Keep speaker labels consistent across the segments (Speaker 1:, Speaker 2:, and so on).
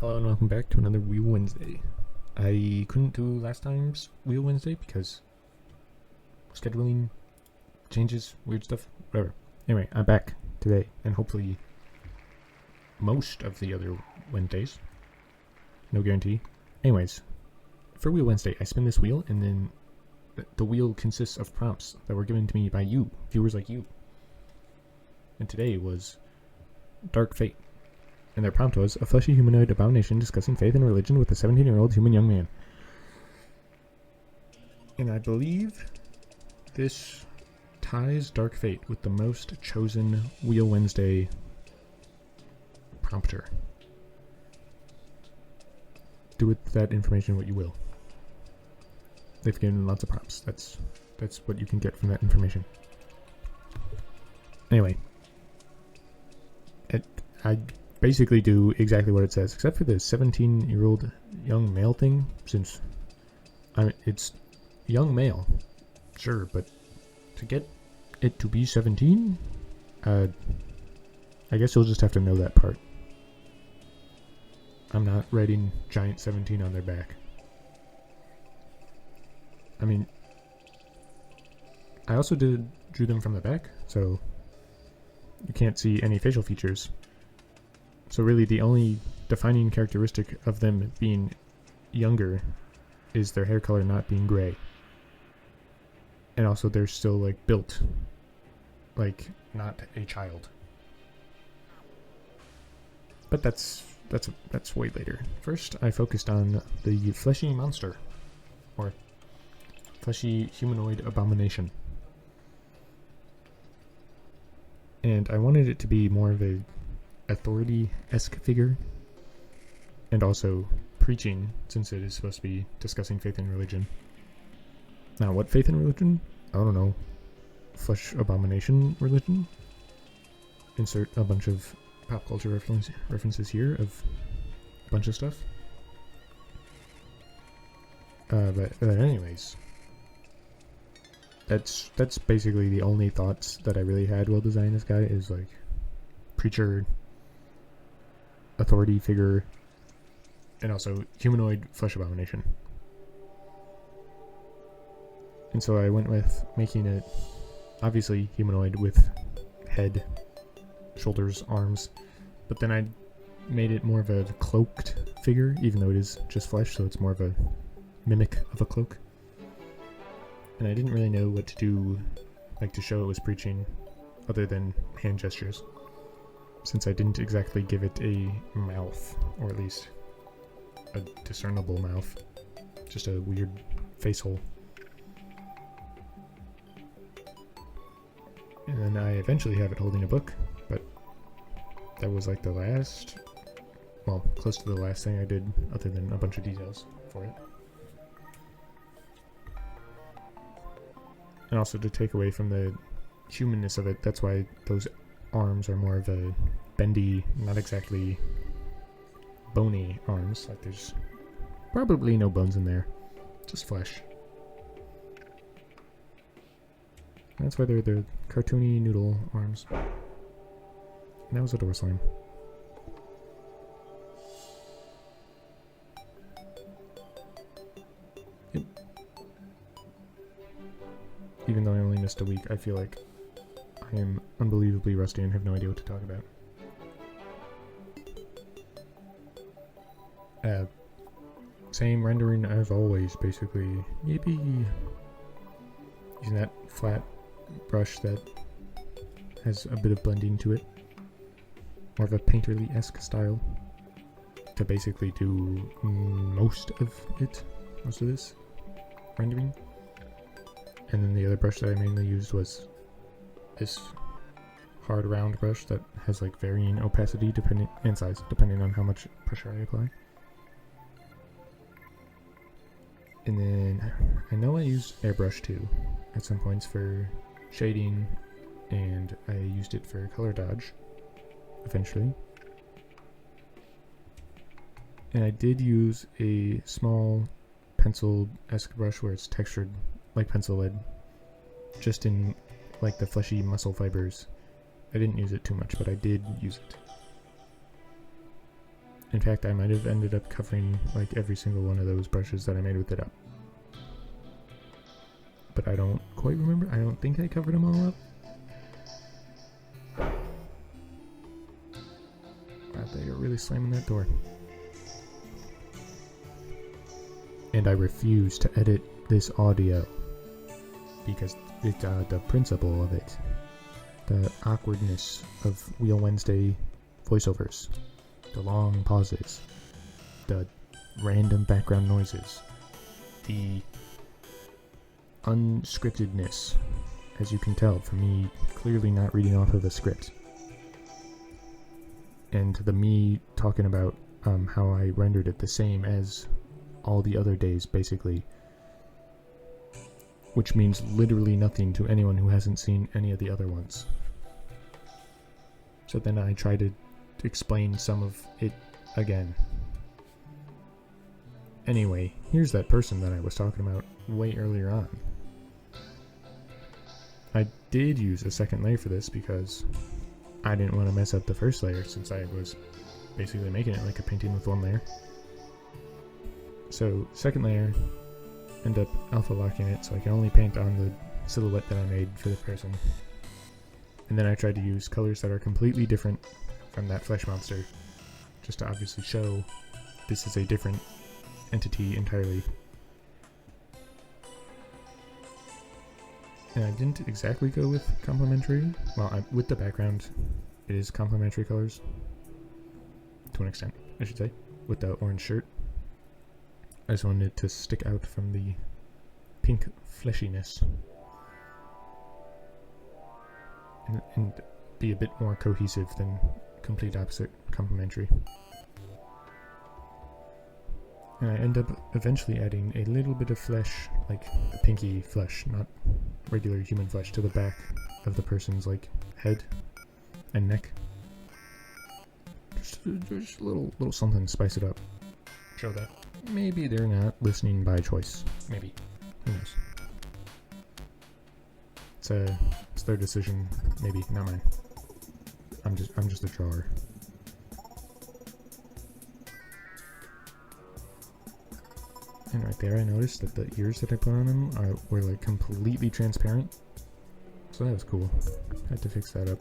Speaker 1: Hello and welcome back to another Wheel Wednesday. I couldn't do last time's Wheel Wednesday because scheduling changes, weird stuff, whatever. Anyway, I'm back today and hopefully most of the other Wednesdays. No guarantee. Anyways, for Wheel Wednesday, I spin this wheel and then the wheel consists of prompts that were given to me by you, viewers like you. And today was Dark Fate. And their prompt was, a fleshy humanoid abomination discussing faith and religion with a 17-year-old human young man. And I believe this ties Dark Fate with the most chosen Wheel Wednesday prompter. Do with that information what you will. They've given lots of prompts. That's what you can get from that information. Anyway. I basically do exactly what it says, except for the 17-year-old young male thing, since it's young male, sure, but to get it to be 17, I guess you'll just have to know that part. I'm not writing giant 17 on their back. I mean, I also drew them from the back, so you can't see any facial features. So really the only defining characteristic of them being younger is their hair color not being gray. And also they're still like built like not a child. But that's way later. First I focused on the fleshy monster, or fleshy humanoid abomination. And I wanted it to be more of a authority-esque figure, and also preaching, since it is supposed to be discussing faith and religion. Now, what faith and religion? I don't know. Flesh abomination religion? Insert a bunch of pop culture references here of a bunch of stuff. But anyways, that's basically the only thoughts that I really had while designing this guy, is like preacher, authority figure, and also humanoid flesh abomination. And so I went with making it obviously humanoid with head, shoulders, arms, but then I made it more of a cloaked figure, even though it is just flesh, so it's more of a mimic of a cloak. And I didn't really know what to do, like to show it was preaching, other than hand gestures, since I didn't exactly give it a mouth, or at least a discernible mouth, just a weird face hole. And then I eventually have it holding a book, but that was like the last, well, close to the last thing I did, other than a bunch of details for it. And also to take away from the humanness of it, that's why those arms are more of a bendy, not exactly bony arms. Like there's probably no bones in there, just flesh. And that's why they're the cartoony noodle arms. And that was a door slam. Yep. Even though I only missed a week, I feel like I am unbelievably rusty and have no idea what to talk about. Same rendering as always, basically. Yippee! Using that flat brush that has a bit of blending to it. More of a painterly-esque style. To basically do most of this rendering. And then the other brush that I mainly used was this hard round brush that has like varying opacity and size depending on how much pressure I apply. And then I know I used airbrush too at some points for shading, and I used it for color dodge eventually. And I did use a small pencil-esque brush where it's textured like pencil lead, just in like the fleshy muscle fibers. I didn't use it too much, but I did use it. In fact, I might have ended up covering like every single one of those brushes that I made with it up. But I don't quite remember. I don't think I covered them all up. Wow, they are really slamming that door. And I refuse to edit this audio because the principle of it, the awkwardness of Wheel Wednesday voiceovers, the long pauses, the random background noises, the unscriptedness, as you can tell from me clearly not reading off of a script, and the me talking about how I rendered it the same as all the other days, basically, which means literally nothing to anyone who hasn't seen any of the other ones. So then I try to explain some of it again. Anyway, here's that person that I was talking about way earlier on. I did use a second layer for this because I didn't want to mess up the first layer, since I was basically making it like a painting with one layer. So second layer, end up alpha locking it so I can only paint on the silhouette that I made for the person. And then I tried to use colors that are completely different from that flesh monster, just to obviously show this is a different entity entirely. And I didn't exactly go with complementary. Well, with the background, it is complementary colors. To an extent, I should say. With the orange shirt. I just wanted it to stick out from the pink fleshiness. And be a bit more cohesive than complete opposite complementary. And I end up eventually adding a little bit of flesh, like pinky flesh, not regular human flesh, to the back of the person's like head and neck. Just a little something to spice it up. Show that maybe they're not listening by choice. Maybe. Who knows? It's their decision, maybe, not mine. I'm just a drawer. And right there I noticed that the ears that I put on them were like completely transparent. So that was cool. Had to fix that up.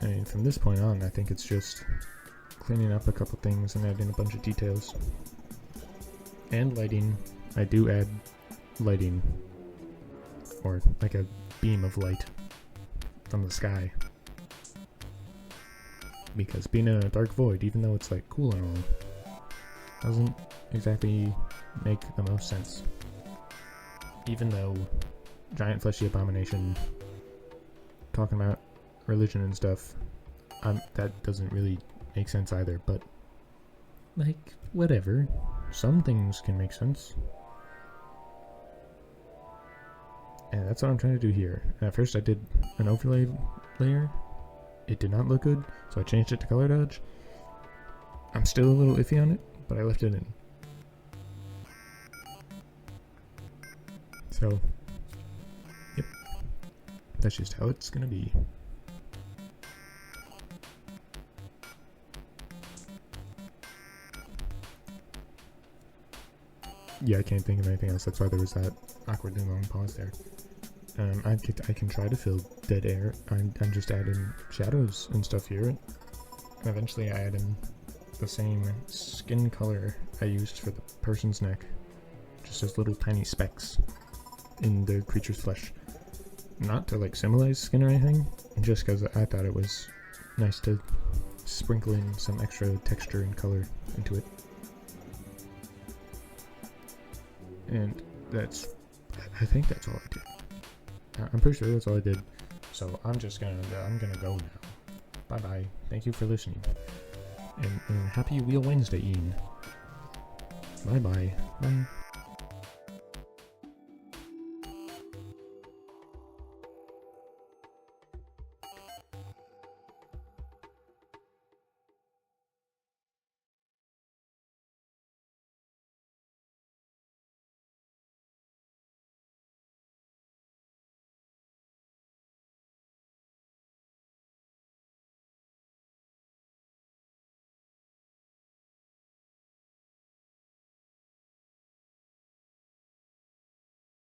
Speaker 1: And from this point on, I think it's just cleaning up a couple things and adding a bunch of details. And lighting. I do add lighting, or like a beam of light from the sky. Because being in a dark void, even though it's like cool and all, doesn't exactly make the most sense. Even though giant fleshy abomination talking about religion and stuff, that doesn't really make sense either, but like, whatever. Some things can make sense. And that's what I'm trying to do here. At first I did an overlay layer. It did not look good, so I changed it to color dodge. I'm still a little iffy on it, but I left it in. So, yep. That's just how it's gonna be. Yeah, I can't think of anything else. That's why there was that awkwardly long pause there. I can try to fill dead air. I'm just adding shadows and stuff here. And eventually I add in the same skin color I used for the person's neck. Just as little tiny specks in the creature's flesh. Not to like symbolize skin or anything, just because I thought it was nice to sprinkle in some extra texture and color into it. And I think that's all I did. I'm pretty sure that's all I did. So I'm gonna go now. Bye bye. Thank you for listening. And happy Wheel Wednesday, Ian. Bye bye. Bye.